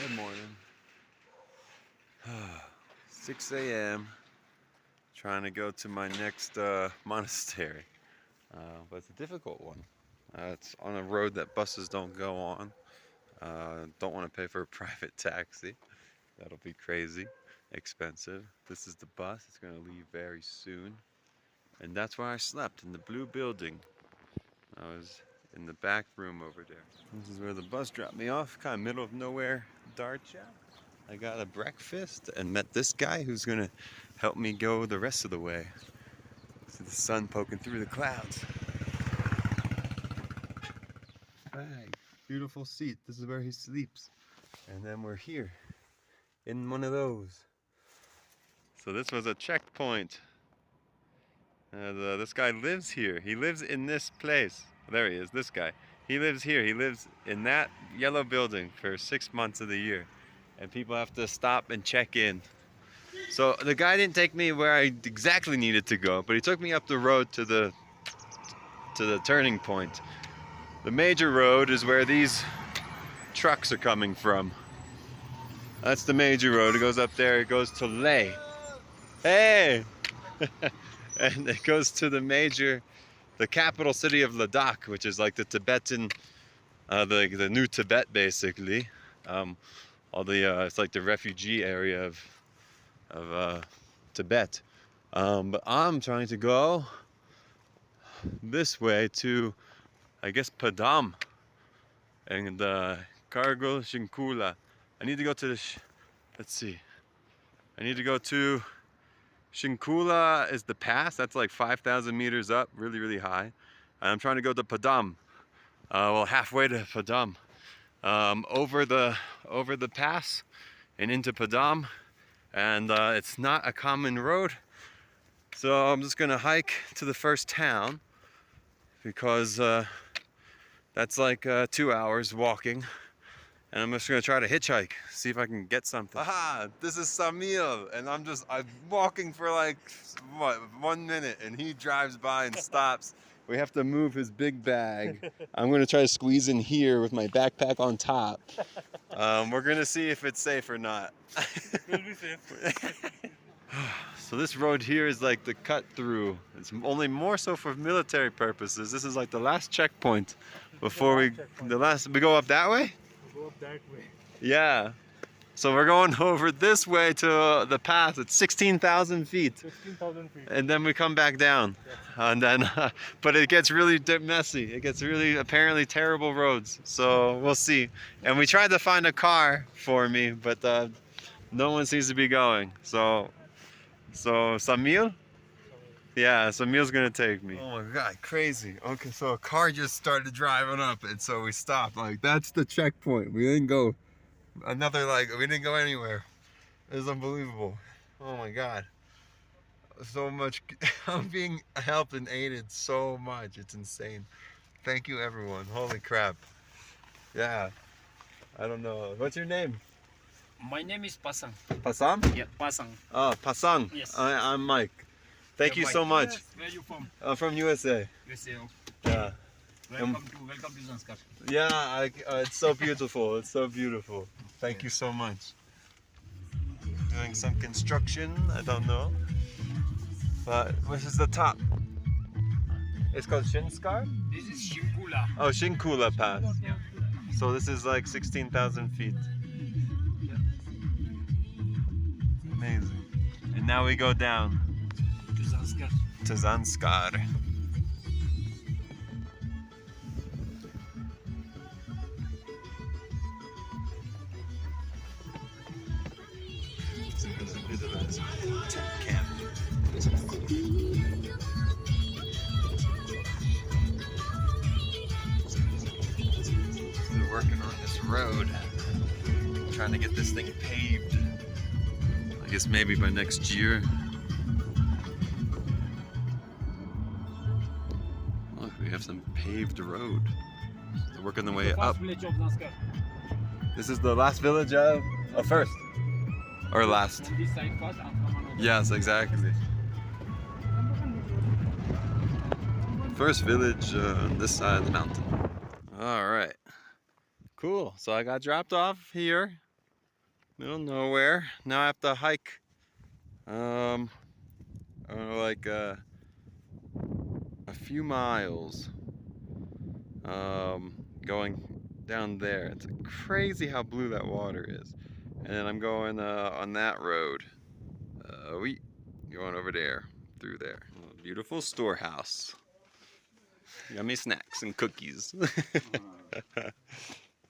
Good morning. 6 a.m. Trying to go to my next monastery. But it's a difficult one. It's on a road that buses don't go on. Don't want to pay for a private taxi. That'll be crazy expensive. This is the bus. It's going to leave very soon. And that's where I slept, in the blue building. I was in the back room over there. This is where the bus dropped me off, kind of middle of nowhere, Darcha. I got a breakfast and met this guy who's gonna help me go the rest of the way. See the sun poking through the clouds. Bag, beautiful seat. This is where he sleeps. And then we're here in one of those. So this was a checkpoint. This guy lives here. He lives in this place. There he is, this guy. He lives here. He lives in that yellow building for 6 months of the year. And people have to stop and check in. So the guy didn't take me where I exactly needed to go, but he took me up the road to the turning point. The major road is where these trucks are coming from. That's the major road. It goes up there. It goes to Leh. Hey! And it goes to the capital city of Ladakh, which is like the Tibetan, the new Tibet, basically. It's like the refugee area of Tibet. But I'm trying to go this way to, I guess, Padam and Kargul Shinkula. I need to go to let's see. I need to go to Shinkula is the pass. That's like 5,000 meters up, really, really high. And I'm trying to go to Padam. Well, halfway to Padam. Over the pass and into Padam, and it's not a common road, so I'm just gonna hike to the first town because that's like 2 hours walking, and I'm just gonna try to hitchhike, see if I can get something. Aha! This is Samil, and I'm walking for like what, 1 minute, and he drives by and stops. We have to move his big bag. I'm going to try to squeeze in here with my backpack on top. We're going to see if it's safe or not. It will be safe. So this road here is like the cut through. It's only more so for military purposes. This is like the last checkpoint before we go up that way? Go up that way. Yeah. So we're going over this way to the pass. It's 16,000 feet. 16,000 feet. And then we come back down. And then, but it gets really messy. It gets really, apparently, terrible roads. So we'll see. And we tried to find a car for me, but no one seems to be going. So Samil? Yeah, Samil's gonna take me. Oh my God, crazy. Okay, so a car just started driving up, and so we stopped. Like, that's the checkpoint. We didn't go. We didn't go anywhere. It was unbelievable. Oh my God. So much. I'm being helped and aided so much. It's insane. Thank you, everyone. Holy crap. Yeah. I don't know. What's your name? My name is Pasang. Pasam? Yeah, Pasang. Oh, Pasang. Yes. I'm Mike. Thank you so much. Yes. Where are you from? From USA. USA. Yeah. Welcome to Zanskar. Yeah, it's so beautiful. It's so beautiful. Thank you so much. Doing some construction, I don't know. But this is the top. It's called Shinskar? This is Shinkula. Oh, Shinkula Pass. Yeah. So this is like 16,000 feet. Amazing. And now we go down To Zanskar. to Zanskar. There's a bit of a tent camp. They're working on this road, trying to get this thing paved. I guess maybe by next year. Look, we have some paved road. They're working their way First up. village of Zanskar. This is the last village of first or last. From this side first and from another. Yes, exactly. First village on this side of the mountain. All right, cool. So I got dropped off here middle of nowhere. Now I have to hike, I don't know, like a few miles, going down there. It's crazy how blue that water is. And then I'm going on that road. We going over there, through there. Beautiful storehouse. Yummy snacks and cookies.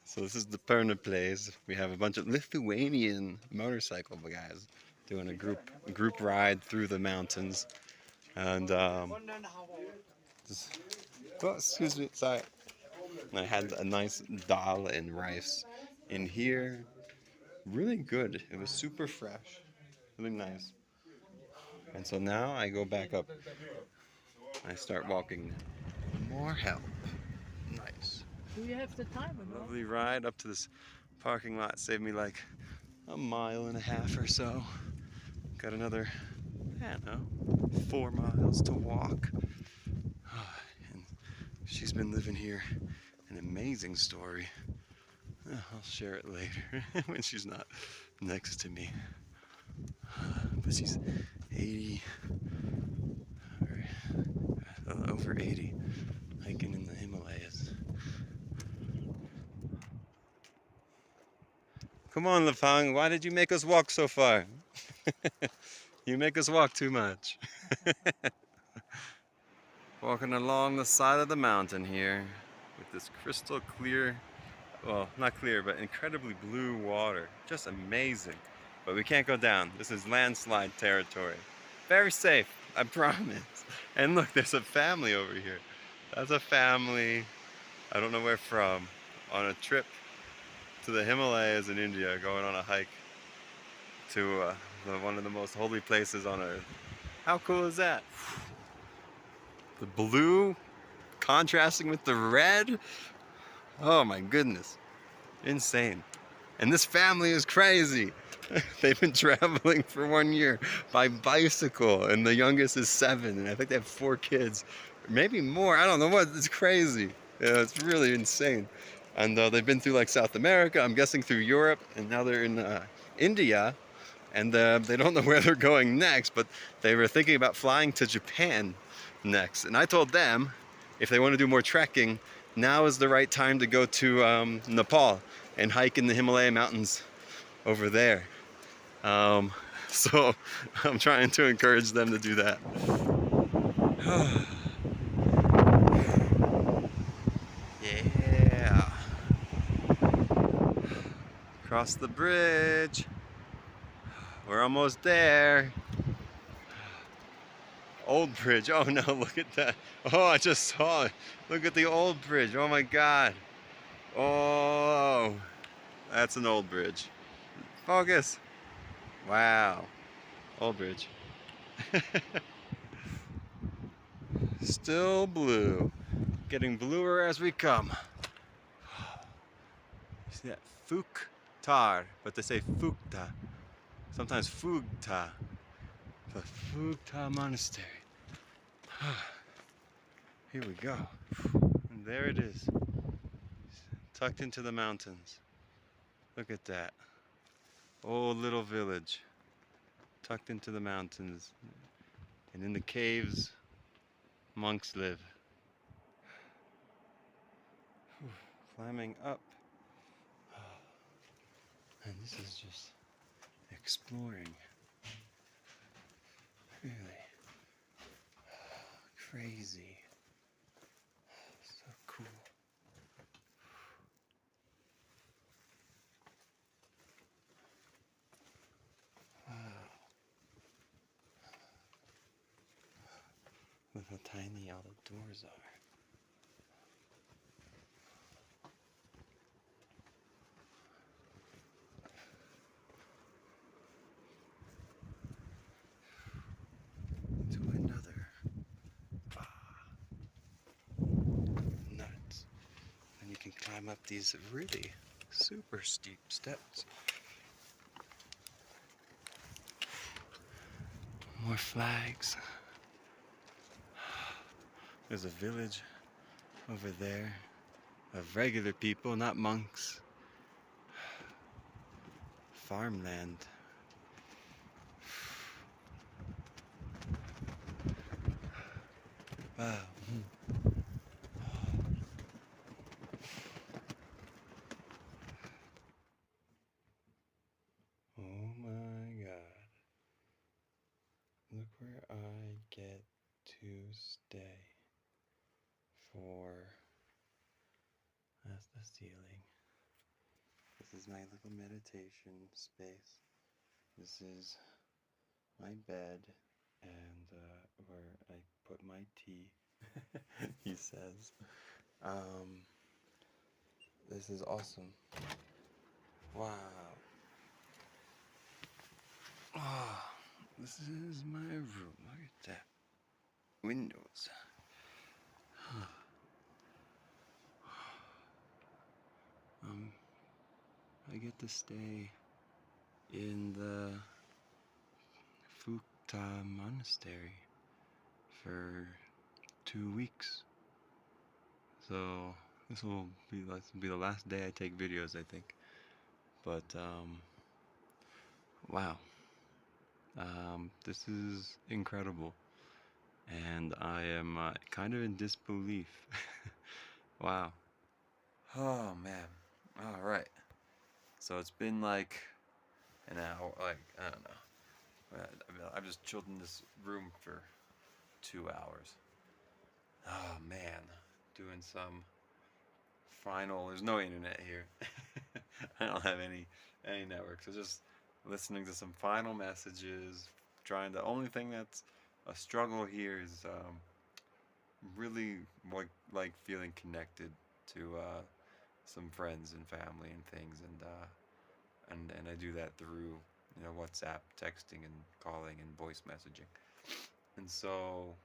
So this is the Perna place. We have a bunch of Lithuanian motorcycle guys doing a group ride through the mountains. And oh, excuse me, sorry. I had a nice dal and rice in here. Really good. It was super fresh. Really nice. And so now I go back up. I start walking. More help. Nice. Do you have the time? Lovely ride up to this parking lot. Saved me like a mile and a half or so. Got another, I don't know, 4 miles to walk. And she's been living here. An amazing story. I'll share it later when she's not next to me. But she's 80, or over 80, hiking in the Himalayas. Come on, Lafang, why did you make us walk so far? You make us walk too much. Walking along the side of the mountain here with this crystal clear, well, not clear, but incredibly blue water. Just amazing. But we can't go down. This is landslide territory. Very safe, I promise. And look, there's a family over here. That's a family, I don't know where from, on a trip to the Himalayas in India, going on a hike to one of the most holy places on earth. How cool is that? The blue contrasting with the red. Oh my goodness. Insane. And this family is crazy. They've been traveling for 1 year by bicycle, and the youngest is 7, and I think they have 4 kids. Maybe more, I don't know what, it's crazy. Yeah, it's really insane. And they've been through like South America, I'm guessing through Europe, and now they're in India, and they don't know where they're going next, but they were thinking about flying to Japan next. And I told them, if they want to do more trekking, now is the right time to go to Nepal and hike in the Himalaya mountains over there. So I'm trying to encourage them to do that. Yeah. Cross the bridge. We're almost there. Old bridge. Oh no, look at that. Oh, I just saw it. Look at the old bridge. Oh my God. Oh, that's an old bridge. Focus. Wow. Old bridge. Still blue. Getting bluer as we come. You see that? Phukthar, but they say Phukthar. Sometimes Phukthar. The Phukthar Monastery. Here we go. And there it is. Tucked into the mountains. Look at that. Old little village. Tucked into the mountains. And in the caves, monks live. Climbing up. And this is just exploring. Really crazy. So cool. Wow. Look how tiny all the doors are. To another. Nuts. And you can climb up these really super steep steps. More flags. There's a village over there of regular people, not monks. farmland. Wow. Oh my god. Look where I get to stay for. That's the ceiling. This is my little meditation space. This is my bed and where I put my tea. He says. This is awesome. Wow. Oh, this is my room. Look at that. Windows. Um, I get to stay in the Phukthar Monastery for 2 weeks. So this will be the last day I take videos, I think. But wow, this is incredible, and I am kind of in disbelief. Wow. Oh man. All right. So it's been like an hour, like I don't know. I've just chilled in this room for 2 hours. Oh man, doing some final. There's no internet here. I don't have any network. So just listening to some final messages. Trying. The only thing that's a struggle here is really like feeling connected to some friends and family and things, and I do that through WhatsApp, texting, and calling and voice messaging. And so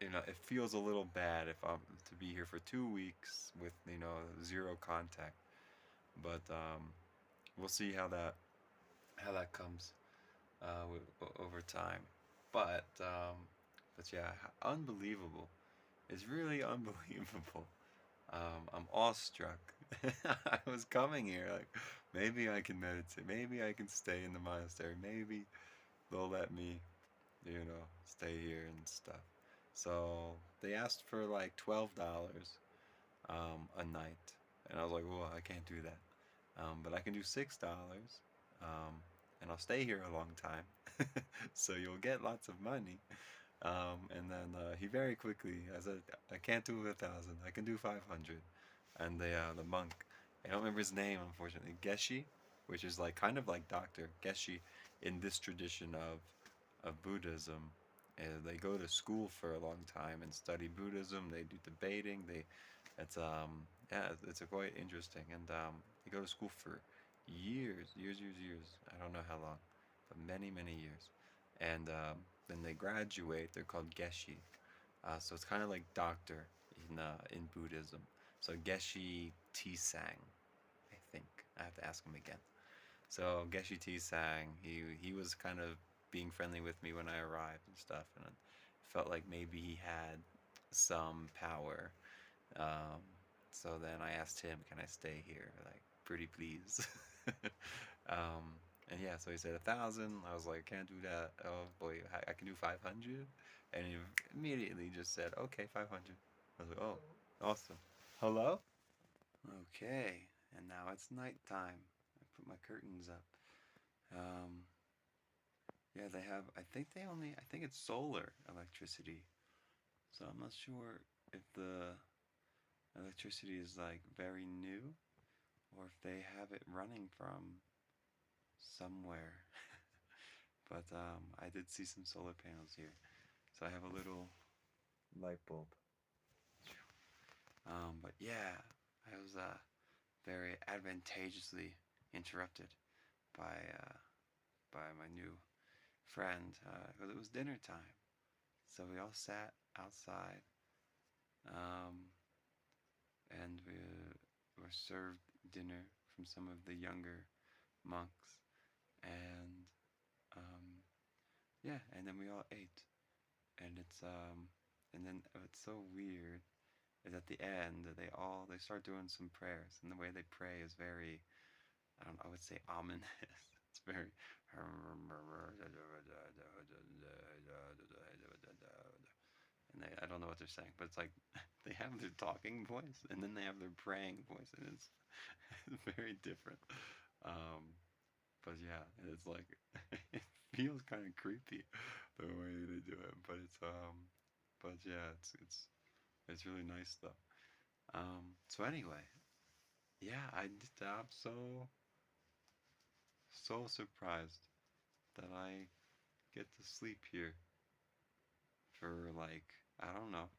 it feels a little bad if I'm to be here for 2 weeks with zero contact. But we'll see how that comes over time. But yeah, unbelievable. It's really unbelievable. I'm awestruck. I was coming here like maybe I can meditate, maybe I can stay in the monastery, maybe they'll let me, stay here and stuff. So they asked for like $12 a night, and I was like, well, I can't do that. But I can do $6, and I'll stay here a long time, so you'll get lots of money. And then he very quickly, I said, I can't do 1,000. I can do 500. And the monk, I don't remember his name, unfortunately, Geshe, which is like kind of like Doctor Geshe in this tradition of Buddhism. And they go to school for a long time and study Buddhism. They do debating. It's yeah, it's a quite interesting. And they go to school for years. I don't know how long, but many years. And then they graduate. They're called Geshe. So it's kind of like doctor in Buddhism. So Geshe Tsang, I think. I have to ask him again. So Geshe Tsang, he was kind of being friendly with me when I arrived and stuff, and I felt like maybe he had some power. Um, so then I asked him, "Can I stay here? Like, pretty please." um, and yeah, so he said 1,000. I was like, "Can't do that." Oh boy, I can do 500. And he immediately just said, "Okay, 500." I was like, "Oh, awesome." Hello? Okay, and now it's nighttime. I put my curtains up. Um, yeah, they have. I think it's solar electricity. So I'm not sure if the electricity is like very new or if they have it running from somewhere. But I did see some solar panels here. So I have a little light bulb. But yeah, I was very advantageously interrupted by my new friend because it was dinner time. So we all sat outside, um, and we were served dinner from some of the younger monks, and um, yeah, and then we all ate, and and then what's so weird is at the end they start doing some prayers, and the way they pray is very I don't know, I would say ominous. It's very and I don't know what they're saying, but it's like they have their talking voice and then they have their praying voice, and it's very different. Um, but yeah, it's like it feels kind of creepy the way they do it, but yeah, it's really nice though. So anyway, yeah, I'm so surprised that I get to sleep here for like, I don't know.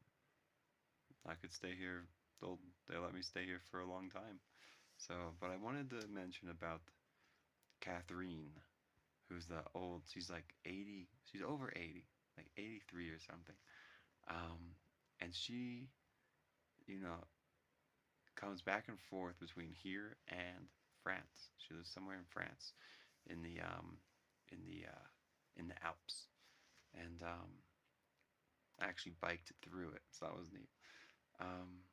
I could stay here. They let me stay here for a long time. So, but I wanted to mention about Catherine, who's the old. She's like 80. She's over 80, like 83 or something. Um, and she, you know, comes back and forth between here and France. She lives somewhere in France, in the in the uh, in the Alps, and I actually biked through it, so that was neat. Um,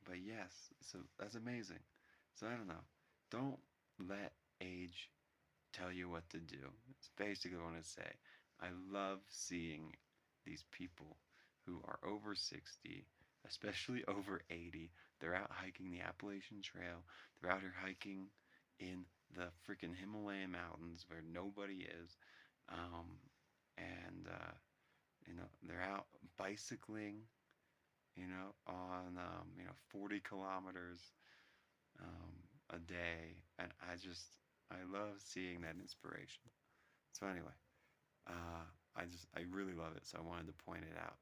but yes, so that's amazing. So I don't know. Don't let age tell you what to do. It's basically what I want to say. I love seeing these people who are over 60, especially over 80. They're out hiking the Appalachian Trail. They're out here hiking in the freaking Himalaya mountains where nobody is. Um, and, they're out bicycling, on, 40 kilometers a day. And I love seeing that inspiration. So anyway, I really love it, so I wanted to point it out.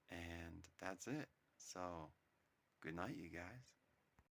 And that's it. So good night, you guys.